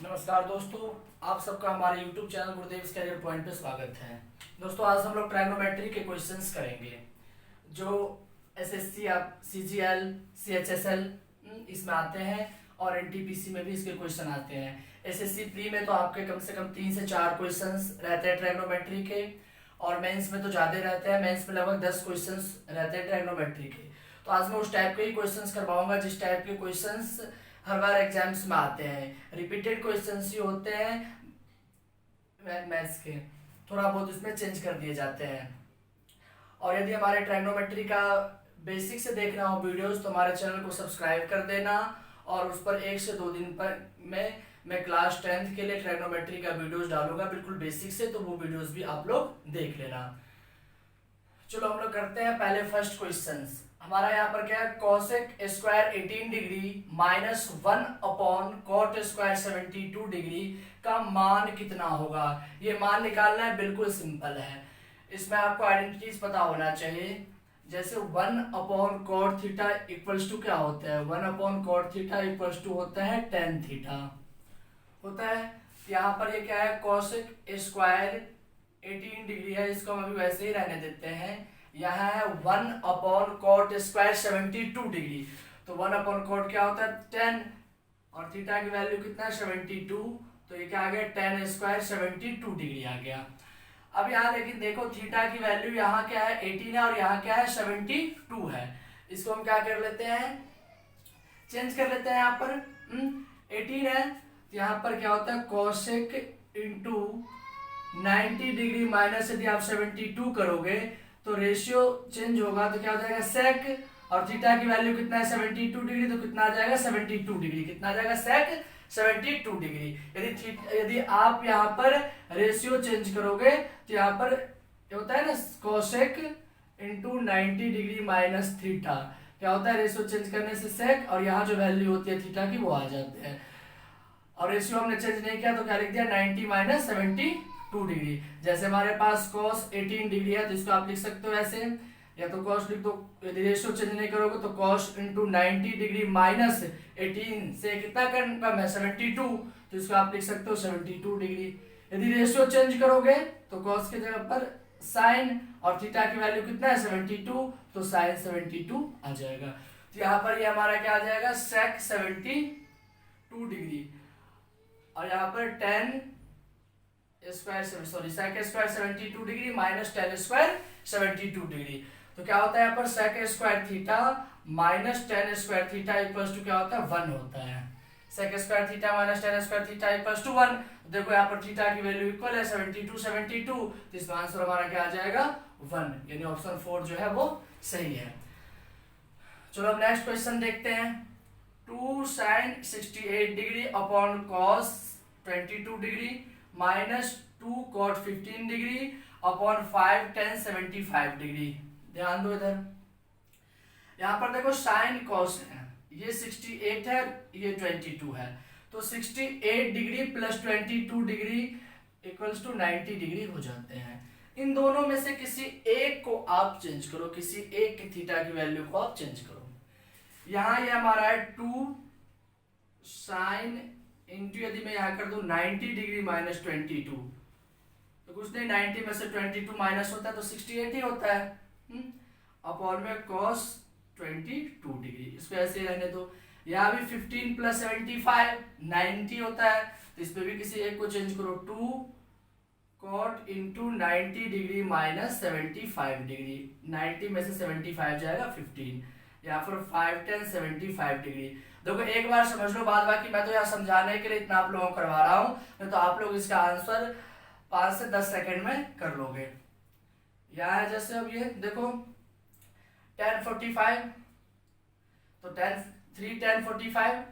नमस्कार दोस्तों, आप सबका हमारे YouTube चैनल गुरुदेव कैरियर पॉइंट पे स्वागत है। दोस्तों आज हम लोग ट्रायगोनोमेट्री के क्वेश्चंस करेंगे जो एसएससी, सीजीएल, सीएचएसएल इसमें आते हैं और एनटीपीसी में भी इसके क्वेश्चन आते हैं। एसएससी प्री में तो आपके कम से कम 3 से 4 क्वेश्चंस रहते हैं ट्रायगोनोमेट्री के, और मेंस में तो ज़्यादा रहते हैं। मेंस में लगभग 10 क्वेश्चंस रहते हैं ट्रायगोनोमेट्री के। तो आज मैं उस टाइप के ही क्वेश्चंस करवाऊंगा जिस टाइप के क्वेश्चंस हर बार एग्जाम्स में आते हैं। रिपीटेड क्वेश्चंस ही होते हैं मैथ्स के, थोड़ा बहुत इसमें चेंज कर दिए जाते हैं। और यदि हमारे ट्रायगोनोमेट्री का बेसिक से देखना हो वीडियोस तो हमारे चैनल को सब्सक्राइब कर देना, और उस पर 1 से 2 दिन पर मैं क्लास 10th के लिए ट्रायगोनोमेट्री का वीडियोस डालूंगा बिल्कुल बेसिक से, तो वो वीडियोस भी आप लोग देख लेना। चलो हम लोग करते हैं पहले फर्स्ट क्वेश्चन। हमारा यहाँ पर क्या है, cosec square 18 degree minus 1 upon cot square 72 degree का मान कितना होगा। ये मान निकालना है, बिल्कुल सिंपल है। इसमें आपको आइडेंटिटीज पता होना चाहिए। जैसे 1 upon cot theta equals to क्या होता है, 1 upon cot theta equals to होता है tan थीटा होता है। यहाँ पर ये क्या है, कॉसेक स्क्वायर 18 डिग्री है, इसको हम अभी वैसे ही रहने देते हैं। यहाँ है 1 अपॉन कॉट स्क्वायर 72 डिग्री, तो 1 अपॉन कॉट क्या होता है 10, और थीटा की वैल्यू कितना है 72, तो ये क्या आ गया tan स्क्वायर 72 डिग्री आ गया। अब यहाँ लेकिन देखो थीटा की वैल्यू यहाँ क्या है 18 है और यहाँ क्या है 72 है। इसको हम क्या कर लेते हैं, चेंज कर लेते हैं। यहाँ पर 18 है तो यहाँ पर क्या होता है कोसेक इंटू 90 डिग्री माइनस यदि आप 72 करोगे तो रेशियो चेंज होगा, तो क्या हो जाएगा सेक, और थीटा की वैल्यू कितना है 72 डिग्री, तो कितना आ जाएगा 72 डिग्री, कितना आ जाएगा सेक 72 डिग्री। यदि आप यहाँ पर रेशियो चेंज करोगे तो यहाँ पर होता है ना cosec into 90 degree minus theta, क्या होता है रेशियो चेंज करने से सेक, और यहाँ जो वैल्यू होती है थीटा की वो आ जाते हैं। और रेशियो हमने चेंज नहीं किया तो क्या लिख दिया 90 माइनस 72 डिग्री। जैसे हमारे पास cos 18 डिग्री है तो इसको आप लिख सकते हो ऐसे, या तो cos लिख दो। यदि रेशियो चेंज नहीं करोगे तो cos इंटू 90 डिग्री माइनस 18 से कितना कम है 72, तो इसको आप लिख सकते हो 72 डिग्री। यदि रेशियो चेंज करोगे तो cos की जगह पर साइन, और थीटा की वैल्यू कितना है 72, तो साइन 72 आ जाएगा। तो यहाँ पर ये हमारा क्या आ जाएगा सेक 72 डिग्री, और यहाँ पर tan square sec square 72 degree minus tan square 72 degree, तो क्या होता है यहाँ पर sec square theta minus tan square theta equals to क्या होता है 1 होता है। Sec square theta minus tan square theta equals to 1। देखो यहाँ पर थीटा की वैल्यू इक्वल है 72, तो इसका आंसर हमारा क्या आ जाएगा 1, यानी ऑप्शन 4 जो है वो सही है। चलो अब नेक्स्ट क्वेश्चन देखते हैं। 2 sin 68 degree upon cos 22 degree minus 2 cot 15 degree upon 5 tan 75 degree. ध्यान दो इधर, यहाँ पर देखो साइन cos है, ये 68 है, ये 22 है, तो 68 degree plus 22 degree equals to 90 degree हो जाते हैं। इन दोनों में से किसी एक को आप चेंज करो, किसी एक की थीटा की वैल्यू को आप चेंज करो। यहाँ ये हमारा है 2 साइन इंटू, यदि मैं यहाँ कर दूं 90 डिग्री माइनस 22, तो कुछ नहीं 90 में से 22 माइनस होता है तो 68 ही होता है, अपॉन में cos 22 डिग्री, इसको ऐसे ही रहने दो। यहाँ भी 15 प्लस 75 90 होता है, तो इस पे भी किसी एक को चेंज करो, 2 cot into 90 degree minus 75 degree, 90 में से 75 जाएगा 15, यहाँ पर 5 tan 75 डिग्री। देखो एक बार समझ लो बात, बाकी मैं तो यहाँ समझाने के लिए इतना आप लोगों को करवा रहा हूँ, नहीं तो आप लोग इसका आंसर 5 से 10 सेकंड में कर लोगे। यहाँ है जैसे अब ये देखो tan 45, तो tan 45,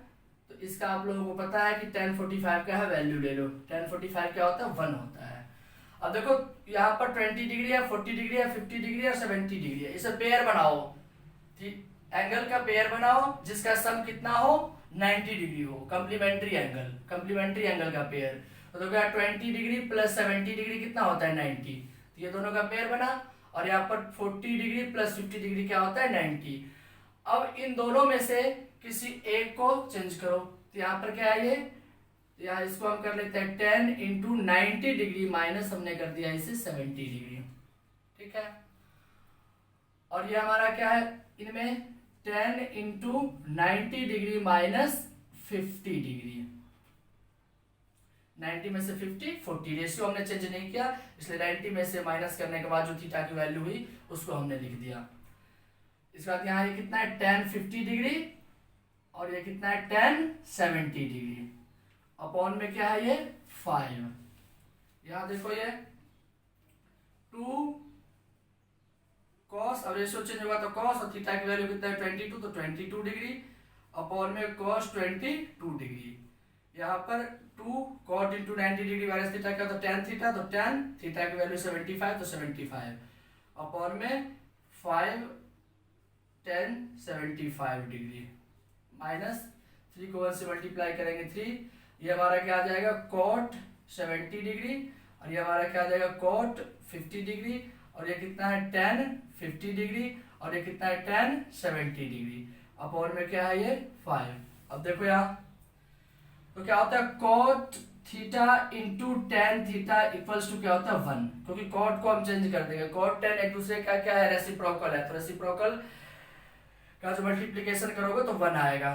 तो इसका आप लोगों को पता है कि tan 45 का है वैल्यू ले लो, tan 45 क्या होता है 1 होता है। अब देखो यहाँ पर 20 डिग्री है, 40 डिग्री है, 50 डिग्री है, 70 डिग्री है, इसे पेयर बनाओ, एंगल का पेयर बनाओ जिसका सम कितना हो 90 डिग्री हो, कंप्लीमेंट्री एंगल का पेयर। तो देखो 20 डिग्री प्लस 70 डिग्री कितना होता है 90, तो ये दोनों का पेयर बना, और यहाँ पर 40 डिग्री प्लस 50 डिग्री क्या होता है 90। अब इन दोनों में से किसी एक को चेंज करो, तो यहाँ पर क्या है ये तो यहाँ इसको हम कर लेते हैं 10 इंटू 90 डिग्री माइनस हमने कर दिया इसे 70 डिग्री, ठीक है। और ये हमारा क्या है, इनमें 10 इंटू 90 डिग्री माइनस 50 डिग्री, 90 में से 50 40, रेशियो हमने चेंज नहीं किया, इसलिए 90 में से माइनस करने के बाद जो थीटा की वैल्यू हुई उसको हमने लिख दिया। इसके बाद यहाँ ये कितना है 10 50 डिग्री और ये कितना है 10 70 डिग्री, अपॉन में क्या है ये 5। यहाँ देखो ये 2 कॉस, अब रेशियो चेंज होगा तो कॉस, और थीटा की वैल्यू कितना है 22, तो 22 डिग्री अपॉन में कॉस 22 डिग्री। यहाँ पर 2 cot into 90 degree minus theta क्या, तो tan थीटा, तो tan थीटा की वैल्यू 75, तो 75 अपॉन में 5 tan 75 डिग्री माइनस 3 को 1 से मल्टीप्लाई करेंगे 3, ये हमारा क्या आ जाएगा कॉट 70 डिग्री, और ये हमारा क्या आ जाएगा कॉट 50 डिग्री, और ये कितना है tan 50 डिग्री, और ये कितना है tan 70 डिग्री अपॉन में क्या है ये 5। अब देखो यहाँ तो क्या होता है cot theta into tan theta equals to क्या होता है 1, क्योंकि कॉट को हम चेंज कर देंगे, कॉट टेन एक दूसरे का क्या है रेसिप्रोकल है, तो रेसिप्रोकल का जो मल्टीप्लिकेशन करोगे तो 1 आएगा।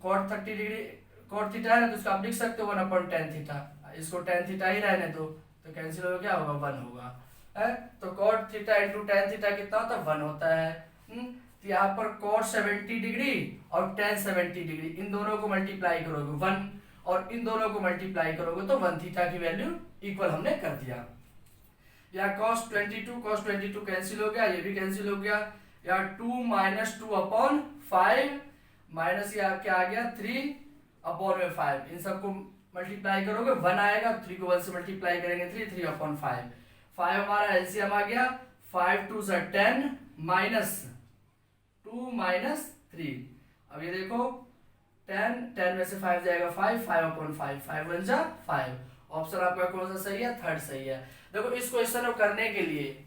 कॉट 30 डिग्री कॉट थीटा है ना, तो उसको आप लिख सकते हो 1 अपॉन टेन थीटा, इसको टेन थीटा ही रहने दो, तो कैंसिल हो क्या होगा 1 होगा है। तो cot theta into tan theta कितना होता है 1 होता है। तो यहाँ पर कॉट 70 डिग्री और टेन 70 डिग्री इन दोनों को मल्टीप्लाई करोगे 1, और इन दोनों को मल्टीप्लाई करोगे तो 1 थीटा की वैल्यू इक्वल हमने कर दिया। या cos 22 कैंसिल हो गया, ये भी कैंसिल हो गया। या 2 माइनस 2 अपॉन 5 माइनस या क्या आ गया 3 अपॉन में 5, इन सबको मल्टीप्लाई करोगे 1 आएगा, 3 को 1 से मल्टीप्लाई करेंगे 3 अपॉन 5, 5 हमारा एलसीएम आ गया, 5 2 से 10 माइनस 2 माइनस 3। अब ये देखो 10 में से 5 जाएगा 5 अपॉन 5 1 जा 5, ऑप्शन आपका कौन सा सही है, थर्ड सही है। देखो इस क्वेश्चन को करने के लिए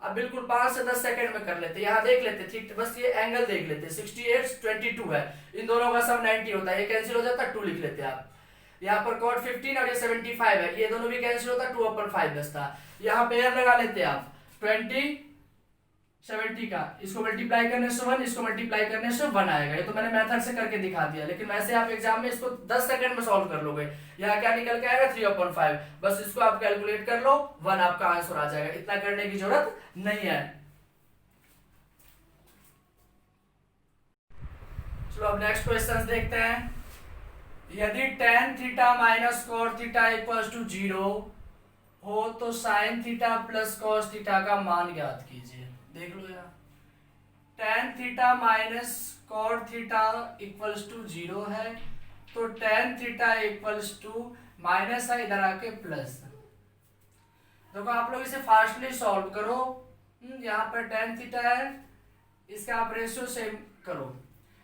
अब बिल्कुल 5 से 10 सेकंड में कर लेते, यहाँ देख लेते ठीक, बस ये एंगल देख लेते, 68 22 है, इन दोनों का सम 90 होता है, ये कैंसिल हो जाता है 2 लिख लेते आप। यहाँ पर cot 15 और ये 75 है, ये दोनों भी कैंसिल होता है 2 अपॉन 5 बचता। यहाँ पेयर लगा लेते आप 20 70 का, इसको मल्टीप्लाई करने से 1, इसको मल्टीप्लाई करने से 1 आएगा। ये तो मैंने मेथड से करके दिखा दिया, लेकिन वैसे आप एग्जाम में इसको 10 सेकंड में सॉल्व कर लोगे। यहाँ क्या निकल के आएगा 3/5, बस इसको आप कैलकुलेट कर लो 1 आपका आंसर आ जाएगा, इतना करने की जरूरत नहीं है। चलो अब नेक्स्ट क्वेश्चन देखते हैं। यदि tan theta minus cot theta equals to 0 हो तो sin theta plus cos theta का मान ज्ञात कीजिए। देख लो यार, tan theta minus cot theta equals to 0 है, तो tan theta equals to minus है, इधर आके प्लस। देखो आप लोग इसे फास्टली सॉल्व करो। यहाँ पर tan थीटा है, इसका आप रेशियो सेम करो।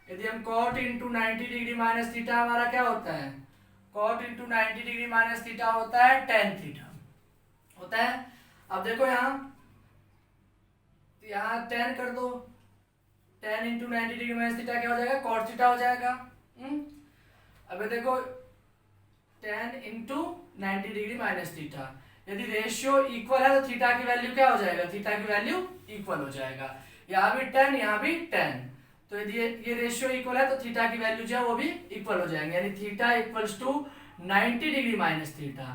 यदि हम cot into 90 degree minus theta हमारा क्या होता है, cot into 90 degree minus theta होता है tan थीटा होता है। अब देखो यहाँ tan कर दो, tan into 90 degree minus theta क्या हो जाएगा cot थीटा हो जाएगा। अब देखो tan into 90 degree minus theta, यदि रेशियो इक्वल है तो थीटा की वैल्यू क्या हो जाएगा, थीटा की वैल्यू इक्वल हो जाएगा। यहाँ भी tan यहाँ भी tan, तो यदि ये रेशियो इक्वल है तो थीटा की वैल्यू जो है वो भी इक्वल हो जाएंगे, यानी theta equals to 90 degree minus theta,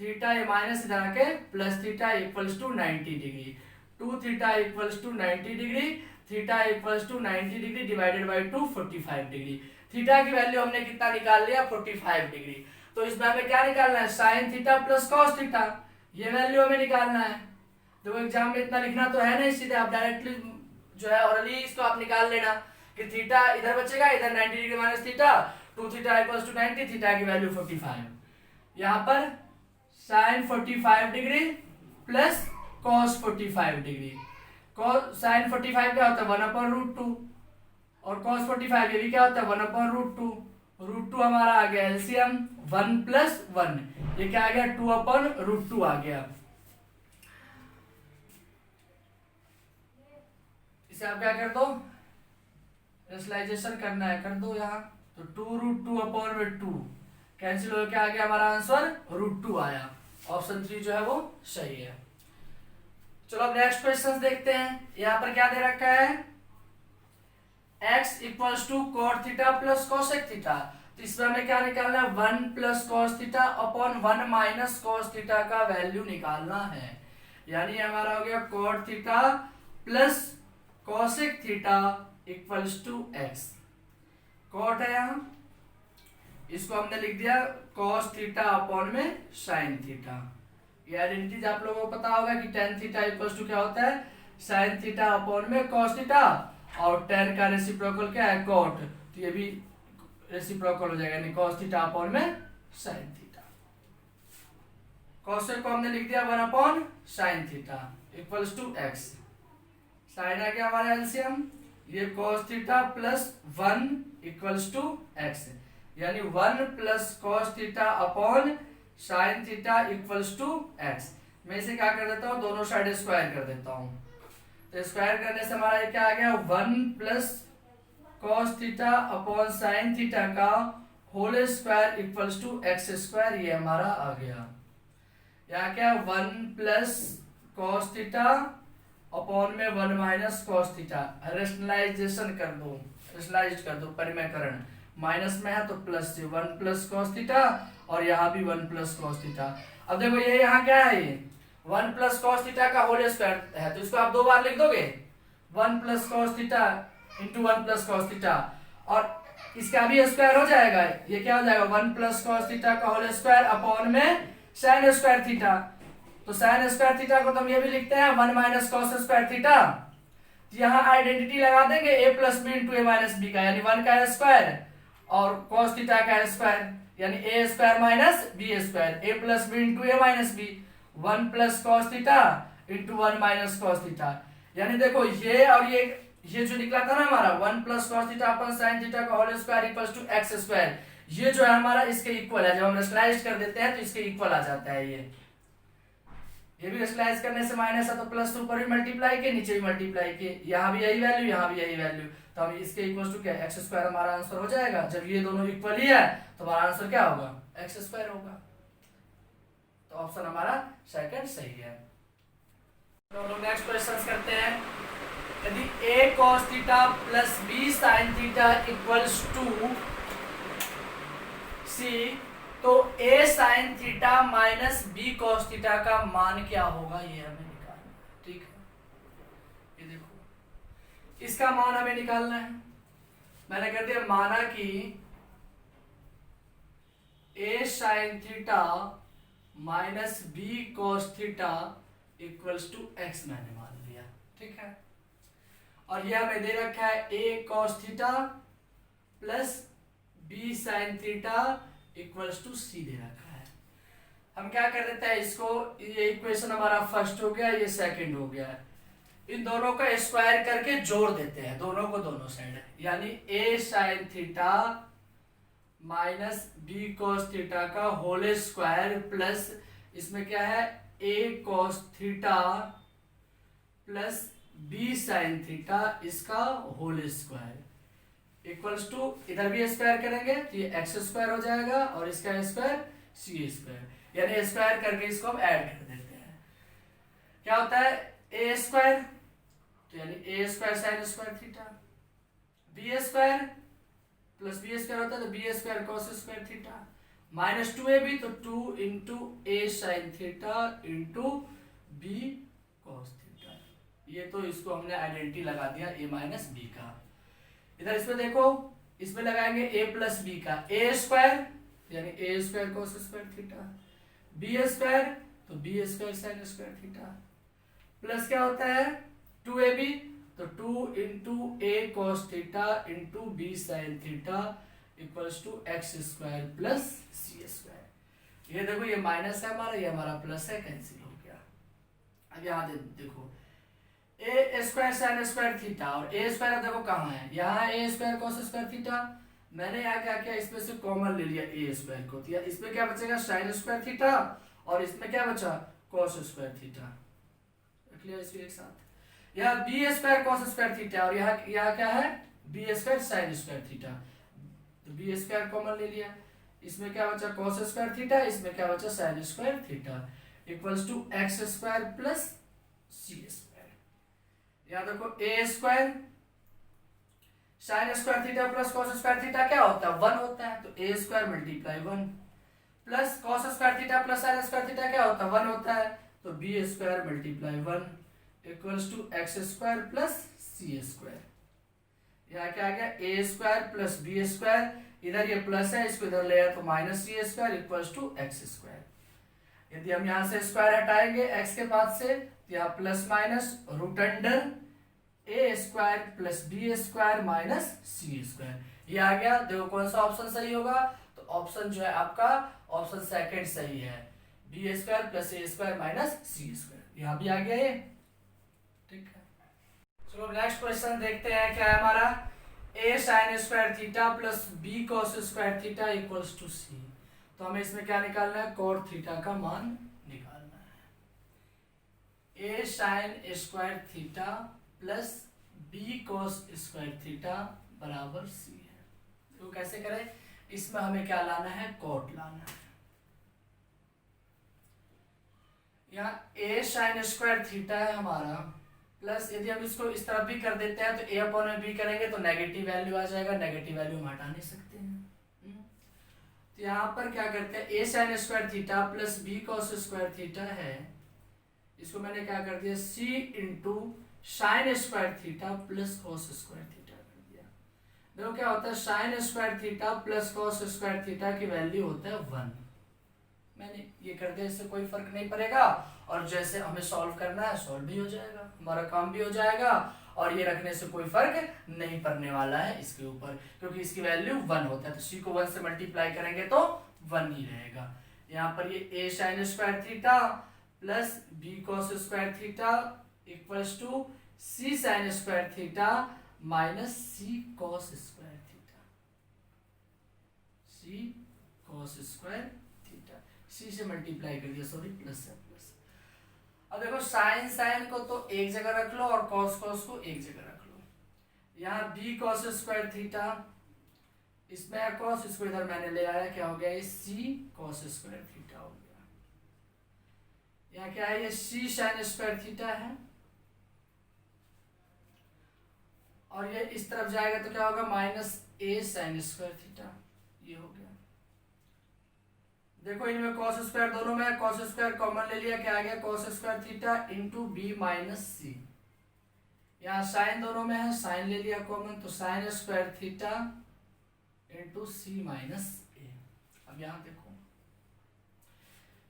theta ये माइनस इधर आके plus theta equals to 90 degree, 2 theta equals to 90 degree, theta equals to 90 degree divided by 2 45 degree. Theta की वैल्यू हमने कितना निकाल लिया 45 डिग्री, तो इसमें हमें क्या निकालना है sine theta plus cos theta, ये वैल्यू हमें निकालना है। देखो एग्जाम में इतना लिखना तो है नहीं, सीधे आप डायरेक्टली जो है ऑरली इसको आप निकाल लेना कि थीटा इधर बचेगा, इधर 90 degree minus theta, 2 theta equals to 90, थीटा की वैल्यू 45। यहाँ पर sine 45 degree plus cos 45 degree, sine 45 क्या होता है 1/√2 और कॉस 45 ये भी क्या होता है 1/√2, √2 हमारा आ गया एलसीएम 1 + 1, ये क्या आ गया 2/√2 आ गया। इसे आप क्या कर दो, रेशनलाइजेशन करना है कर दो यहाँ, तो 2√2/2 कैंसिल हो क्या आ गया हमारा आंसर √2 आया। ऑप्शन 3 जो है वो सही है। चलो अब नेक्स्ट क्वेश्चन देखते हैं। यहाँ पर क्या दे रखा है, x equals to cot theta plus cosec theta. तो इसमें हमें क्या निकालना है, 1 plus cos theta upon 1 minus cos theta का वैल्यू निकालना है। यानी हमारा हो गया cot theta plus cosec theta equals to x। Cot है यहाँ, इसको हमने लिख दिया कॉस थीटा अपॉन में साइन थीटा। ये आइडेंटिटीज आप लोगों को पता होगा कि tan थीटा इक्वल्स टू क्या होता है, साइन थीटा अपॉन में कॉस थीटा, और tan का रेसिप्रोकल क्या है, कॉट। तो ये भी रेसिप्रोकल हो जाएगा, यानी कॉस थीटा अपॉन में साइन थीटा। कॉसेक को हमने लिख दिया 1 upon sine theta equals to x। Sine आ गया हमारा एलसीएम, ये cos theta plus 1 equals to x, यानी 1 plus cos theta upon sine theta equals to x। मैं इसे क्या कर देता हूँ, दोनों साइड स्क्वायर कर देता हूँ। तो स्क्वायर करने से हमारा क्या आ गया, 1 plus cos theta upon sine theta का whole square equals to x square, ये हमारा आ गया। यहाँ क्या 1 प्लस कॉस थीटा अपॉन में 1 माइनस कॉस थीटा। रेशनलाइजेशन कर दो, रेशनलाइज कर दो, परिमेयकरण। माइनस में है तो प्लस से 1 प्लस कॉस थीटा, और यहाँ भी 1 प्लस कॉस थीटा। अब देखो ये यहाँ क्या है, ये 1 प्लस कॉस थीटा का होल स्क्वायर है, तो इसको आप 2 बार लिख दोगे, 1 plus cos theta into 1 plus cos theta, और इसका भी स्क्वायर हो जाएगा। ये क्या हो जाएगा, 1 प्लस कॉस थीटा का होल स्क्वायर अपॉन में साइन स्क्वायर थीटा। तो साइन स्क्वायर थीटा को तो हम ये भी लिखते हैं 1 माइनस कॉस स्क्वायर थीटा। यहाँ आइडेंटिटी लगा देंगे a plus B into A minus B का, यानी 1 का स्क्वायर और कॉस थीटा का स्क्वायर, यानी A square minus B square, A plus B into A minus B, 1 plus cos theta into 1 minus cos theta. यानी देखो ये और ये जो निकला था ना हमारा 1 plus cos theta upon sine theta का whole square equals to X square, ये जो है हमारा इसके इक्वल है। जब हम रेशनलाइज कर देते हैं तो इसके इक्वल आ जाता है। ये भी रेशनलाइज करने से माइनस है तो प्लस ऊपर भी मल्टीप्लाई के नीचे भी मल्टीप्लाई के, यहाँ भी यही वैल्यू यहाँ भी यही वैल्यू, तो हम इसके इक्वल टू क्या एक्स स्क्वायर हमारा आंसर हो जाएगा। जब ये दोनों इक्वल ही है तो हमारा आंसर क्या होगा, एक्स स्क्वायर होगा। तो ऑप्शन हमारा सेकंड सही है। तो हम लोग नेक्स्ट क्वेश्चन करते हैं। यदि a cos theta plus b sin theta equals to c, तो a sin theta minus b cos theta का मान क्या होगा, ये हमें निकालना है। ठीक है, ये देखो इसका मान हमें निकालना है। मैंने कर दिया, माना कि a sin theta minus b cos theta equals to x मैंने मान लिया। ठीक है, और यह हमें दे रखा है a cos theta plus b sin theta equals to c दे रखा है। हम क्या कर देते हैं इसको, ये इक्वेशन हमारा फर्स्ट हो गया, ये सेकंड हो गया। इन दोनों का स्क्वायर करके जोड़ देते हैं, दोनों को दोनों साइड, यानी a sin theta minus b cos theta का होल स्क्वायर प्लस इसमें क्या है a cos theta plus b sin theta इसका होल स्क्वायर इक्वल्स टू, इधर भी स्क्वायर करेंगे तो ये एक्स स्क्वायर हो जाएगा और इसका स्क्वायर सी स्क्वायर, यानी स्क्वायर करके इसको हम ऐड कर देते हैं। क्या होता है ए स्क्वायर, तो यानी A square sine square theta, B square plus B square होता है तो B square cos square theta, minus 2ab तो 2 into A sine theta into B cos theta. ये तो इसको हमने आइडेंटिटी लगा दिया a माइनस बी का। इधर इसमें देखो, इसमें लगाएंगे a प्लस बी का, ए स्क्वायर यानी A square cos square theta, B square तो B square sine square theta, plus क्या होता है 2ab तो 2 into A cos theta into B sine theta equals to X square plus C square. ये देखो ये minus है हमारा, ये हमारा प्लस है, कैंसिल हो गया। अब यहाँ देखो A square sine square theta और ए स्क्वायर देखो कहाँ है, यहाँ ए स्क्वायर कॉस स्क्वायर थीटा। मैंने यहाँ क्या किया, इसमें से कॉमन ले लिया ए स्क्वायर को, तो इसमें क्या बचेगा साइन स्क्वायर थीटा और इसमें क्या बचा कॉस स्क्वायर थीटा, रख लिया इसको एक साथ। यहाँ B square cos square theta और यहाँ क्या है B square sine square theta, तो बी स्क्वायर कॉमन ले लिया, इसमें क्या बचा cos स्क्वायर थीटा, इसमें क्या बचा sin square theta equals to X square plus C square. यहाँ देखो A square sine square theta plus cos square theta क्या होता है 1 होता है, तो A square multiply 1 plus cos square theta plus sine square theta क्या होता है 1 होता है, तो B square multiply 1 equals to X square plus C square. यहाँ क्या आ गया A square plus B square, इधर ये प्लस है इसको इधर ले आए तो minus C square equals to X square. यदि हम यहाँ से स्क्वायर हटाएंगे एक्स के बाद से तो यहाँ plus minus root under A square plus B square minus C square. ये आ गया। देखो कौन सा ऑप्शन सही होगा, तो ऑप्शन जो है आपका ऑप्शन सेकंड सही है, बी स्क्वायर प्लस ए स्क्वायर माइनस सी स्क्वायर। यहाँ भी आ गया ये, ठीक है। चलो नेक्स्ट क्वेश्चन देखते हैं क्या है हमारा, A sine square theta plus B cos square theta equals to C. तो हमें इसमें क्या निकालना है, कॉट थीटा का मान निकालना है। A sine square theta plus B cos square theta बराबर सी है। तो कैसे करें, इसमें हमें क्या लाना है, कॉट लाना है। यहाँ ए साइन स्क्वायर थीटा है हमारा प्लस, यदि हम इसको इस तरफ भी कर देते हैं तो ए अपॉन में बी करेंगे तो नेगेटिव वैल्यू आ जाएगा, नेगेटिव वैल्यू हम हटा नहीं सकते हैं। तो यहाँ पर क्या करते हैं, A sine square theta plus B cos square theta है, इसको मैंने क्या कर दिया C into sine square theta plus cos square theta कर दिया। देखो क्या होता है, sine square theta plus cos square theta की वैल्यू होता है 1। मैंने ये कर दिया, इससे कोई फर्क नहीं पड़ेगा, और जैसे हमें सॉल्व करना है सॉल्व भी हो जाएगा, हमारा काम भी हो जाएगा, और ये रखने से कोई फर्क नहीं पड़ने वाला है इसके ऊपर, क्योंकि इसकी वैल्यू 1 होता है। तो सी को 1 से मल्टीप्लाई करेंगे तो 1 ही रहेगा। यहाँ पर ये A sine square theta plus B cos square theta equals to C sine square theta minus C cos square theta, C cos square theta, C से मल्टीप्लाई कर दिया, सॉरी प्लस है प्लस। अब देखो साइन साइन को तो एक जगह रख लो और कॉस कॉस को एक जगह रख लो। यहाँ बी कॉस स्क्वायर थीटा, इसमें है कॉस, इसको इधर मैंने ले आया, क्या हो गया ये सी कॉस स्क्वायर थीटा हो गया। यहाँ क्या है, ये सी साइन स्क्वायर थीटा है, और ये इस तरफ जाएगा तो क्या होगा माइनस ए साइन स्क्वायर थीटा, ये हो गया। देखो इनमें कॉस स्क्वायर दोनों में है, कॉस स्क्वायर कॉमन ले लिया, क्या आ गया cos square theta into B minus C. यहाँ साइन दोनों में है, साइन ले लिया कॉमन, तो साइन स्क्वायर थीटा इंटू सी माइनस ए। अब यहाँ देखो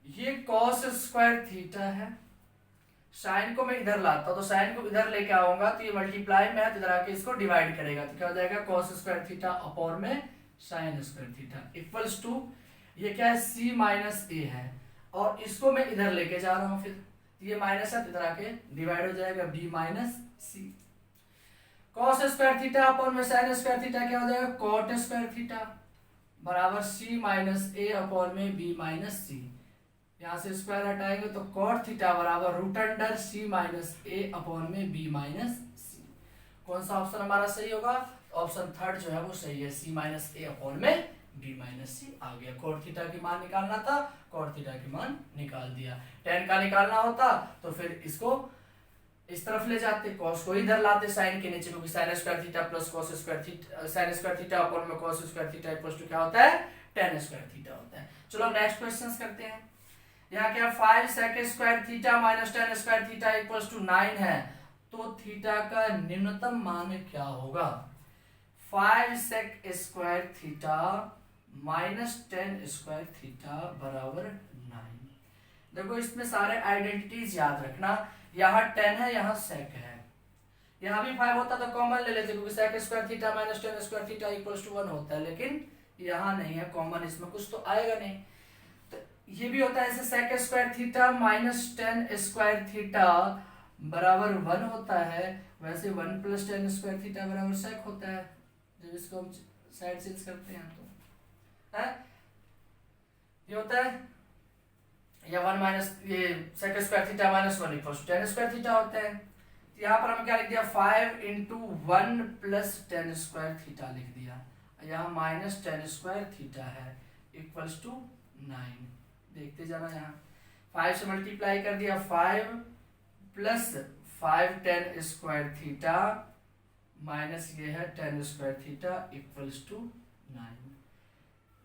ये कॉस स्क्वायर थीटा है, साइन को मैं इधर लाता हूं तो साइन को इधर लेके आऊंगा तो ये मल्टीप्लाई में है, तो इधर आके इसको डिवाइड करेगा तो क्या हो जाएगा कॉस स्क्वायर थीटा अपॉन में sine square theta equals to, ये क्या है सी माइनस ए है, और इसको मैं इधर लेके जा रहा हूं, फिर ये माइनस है तो इधर आके डिवाइड हो जाएगा B minus C. Cos square theta upon में साइन स्क्वायर थीटा क्या हो जाएगा कॉट स्क्वायर थीटा बराबर सी माइनस ए अपॉन में बी माइनस सी। यहाँ से स्क्वायर हटाएंगे तो कॉट थीटा बराबर root under C minus A upon में बी माइनस सी। कौन सा ऑप्शन हमारा सही होगा, ऑप्शन थर्ड जो है वो सही है, सी माइनस ए अपॉन में बी माइनस सी आ गया। कॉट थीटा की मान निकालना था, कॉट थीटा की मान निकाल दिया। tan का निकालना होता तो फिर इसको इस तरफ ले जाते, cos को इधर लाते साइन के नीचे, क्योंकि sin square theta plus cos square theta, sin square theta upon में cos square theta equals to क्या होता है tan स्क्वायर थीटा होता है। चलो नेक्स्ट क्वेश्चंस करते हैं। यहाँ क्या 5 sec square theta minus tan square theta equals to 9 है, तो थीटा का न्यूनतम मान क्या होगा। 5 sec square theta minus tan square theta बराबर 9। देखो इसमें सारे आइडेंटिटीज याद रखना, यहाँ 10 है यहाँ sec है, यहाँ भी 5 होता तो कॉमन ले लेते क्योंकि sec square theta minus tan square theta equals to 1 होता है, लेकिन यहाँ नहीं है कॉमन, इसमें कुछ तो आएगा नहीं। तो ये भी होता है ऐसे sec square theta minus tan square theta बराबर 1 होता है, वैसे 1 प्लस tan स्क्वायर थीटा बराबर sec होता है जब इसको हम साइड चेंज करते हैं तो है ये होता है, या 1 माइनस ये sec square theta minus 1 equals to tan square theta होता है। तो यहाँ पर हम क्या लिख दिया 5 into 1 plus tan square theta लिख दिया, यहाँ माइनस tan स्क्वायर थीटा है, इक्वल्स टू 9। देखते जाना, यहाँ 5 से मल्टीप्लाई कर दिया, 5 plus 5 tan square theta minus ये है tan square theta equals to 9।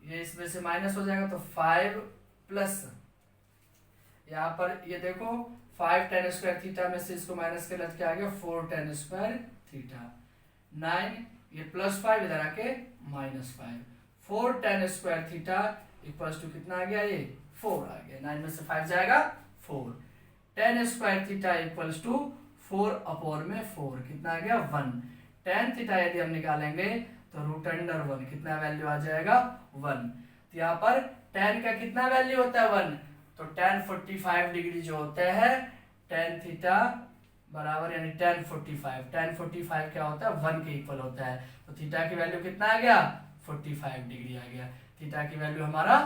ये इसमें से माइनस हो जाएगा तो 5 प्लस यहाँ पर ये देखो 5 tan स्क्वायर थीटा में से इसको माइनस कर क्या आ गया 4 tan स्क्वायर थीटा। 9 ये प्लस 5 इधर आके -5, 4 tan square theta equals to कितना आ गया, ये 4 आ गया। 9 में से 5 जाएगा 4। tan square theta equals to 4 upon में 4 कितना आ गया 1। tan थीटा यदि हम निकालेंगे तो √1 कितना वैल्यू आ जाएगा 1। तो यहाँ पर tan का कितना वैल्यू होता है 1, तो tan 45 डिग्री जो होता है tan थीटा बराबर यानी tan 45 क्या होता है 1 के इक्वल होता है। तो थीटा की वैल्यू कितना आ गया 45 डिग्री आ गया। थीटा की वैल्यू हमारा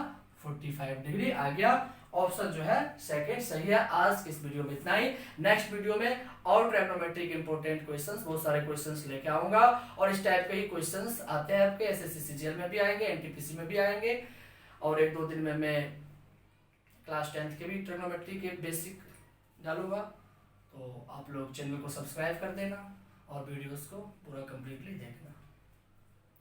45 डिग्री आ गया। ऑप्शन जो है सेकंड सही है। आज के इस वीडियो में इतना ही। नेक्स्ट वीडियो में और ट्रिग्नोमेट्री के इंपॉर्टेंट क्वेश्चंस, बहुत सारे क्वेश्चंस लेके आऊंगा और इस टाइप के ही क्वेश्चंस आते हैं आपके एसएससी सीजीएल में भी आएंगे, एनटीपीसी में भी आएंगे और 1-2 दिन में मैं क्लास 10th के भी ट्रिग्नोमेट्री के बेसिक डालूंगा। तो आप लोग चैनल को सब्सक्राइब कर देना और वीडियोस को पूरा कंप्लीटली देखना।